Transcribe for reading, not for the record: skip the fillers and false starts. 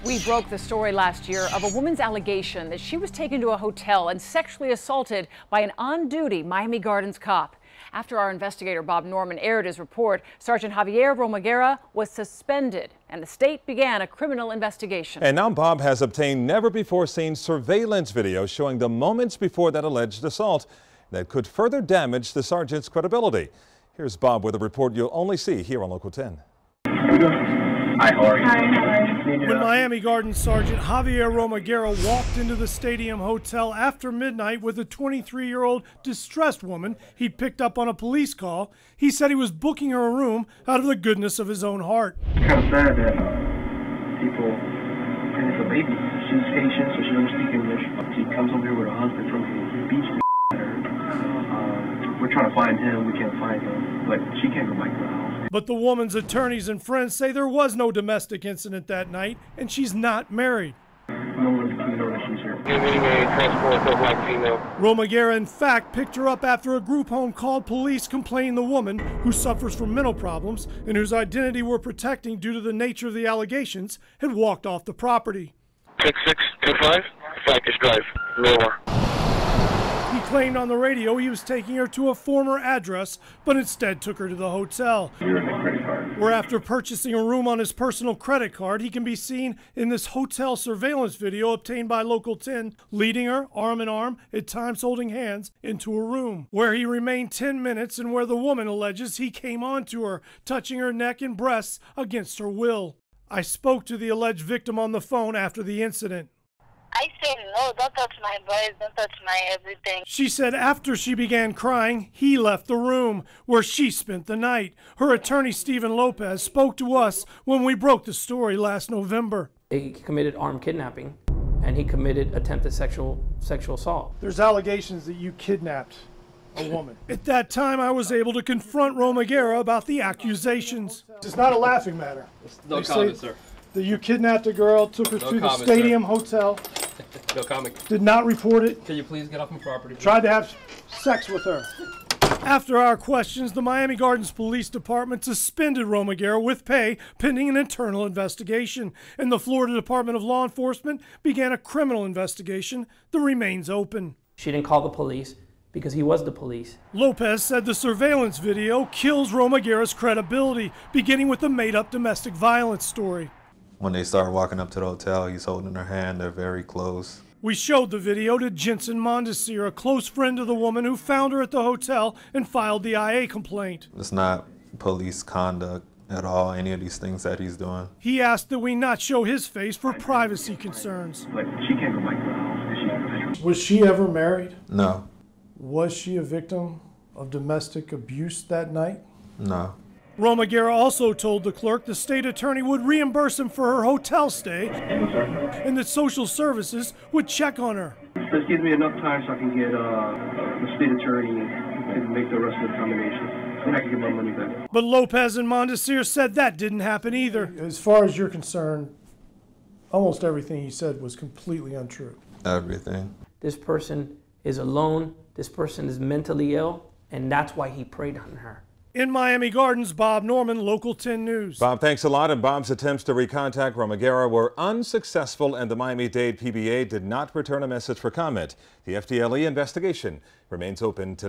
We broke the story last year of a woman's allegation that she was taken to a hotel and sexually assaulted by an on-duty Miami Gardens cop. After our investigator Bob Norman aired his report, Sergeant Javier Romaguera was suspended and the state began a criminal investigation. And now Bob has obtained never-before-seen surveillance video showing the moments before that alleged assault that could further damage the sergeant's credibility. Here's Bob with a report you'll only see here on Local 10. Hi, how are you? When Miami Gardens Sergeant Javier Romaguera walked into the stadium hotel after midnight with a 23-year-old distressed woman he'd picked up on a police call, he said he was booking her a room out of the goodness of his own heart. It's kind of sad that people, and it's a baby, she's Haitian, so she doesn't speak English. She comes over here with her husband from the beach. We're trying to find him, we can't find him, but she can't go back to the house. But the woman's attorneys and friends say there was no domestic incident that night, and she's not married. No one can know that she's here. Romaguera, in fact, picked her up after a group home called police complaining the woman, who suffers from mental problems and whose identity we're protecting due to the nature of the allegations, had walked off the property. 6625, Flakish Drive, Miramar. He claimed on the radio he was taking her to a former address, but instead took her to the hotel, where after purchasing a room on his personal credit card, he can be seen in this hotel surveillance video obtained by Local 10, leading her, arm in arm, at times holding hands, into a room, where he remained 10 minutes and where the woman alleges he came onto her, touching her neck and breasts against her will. I spoke to the alleged victim on the phone after the incident. I said, no, don't touch my boys, don't touch my everything. She said after she began crying, he left the room where she spent the night. Her attorney, Stephen Lopez, spoke to us when we broke the story last November. He committed armed kidnapping, and he committed attempted sexual assault. There's allegations that you kidnapped a woman. At that time, I was able to confront Romaguera about the accusations. It's not a laughing matter. No comment, sir. That you kidnapped a girl, took her to the stadium hotel. No comment. Did not report it. Can you please get off my property? Please? Tried to have sex with her. After our questions, the Miami Gardens Police Department suspended Romaguera with pay pending an internal investigation, and the Florida Department of Law Enforcement began a criminal investigation that remains open. She didn't call the police because he was the police. Lopez said the surveillance video kills Romaguera's credibility, beginning with the made-up domestic violence story. When they start walking up to the hotel, he's holding her hand. They're very close. We showed the video to Jensen Mondesir, a close friend of the woman who found her at the hotel and filed the IA complaint. It's not police conduct at all, any of these things that he's doing. He asked that we not show his face for privacy concerns. But she can't go back to the house because she's Haitian. Was she ever married? No. Was she a victim of domestic abuse that night? No. Romaguera also told the clerk the state attorney would reimburse him for her hotel stay and that social services would check on her. This gives me enough time so I can get the state attorney and make the rest of the combination. And I can get my money back. But Lopez and Mondesir said that didn't happen either. As far as you're concerned, almost everything he said was completely untrue. Everything. This person is alone, this person is mentally ill, and that's why he preyed on her. In Miami Gardens, Bob Norman, Local 10 News. Bob, thanks a lot. And Bob's attempts to recontact Romaguera were unsuccessful, and the Miami-Dade PBA did not return a message for comment. The FDLE investigation remains open tonight.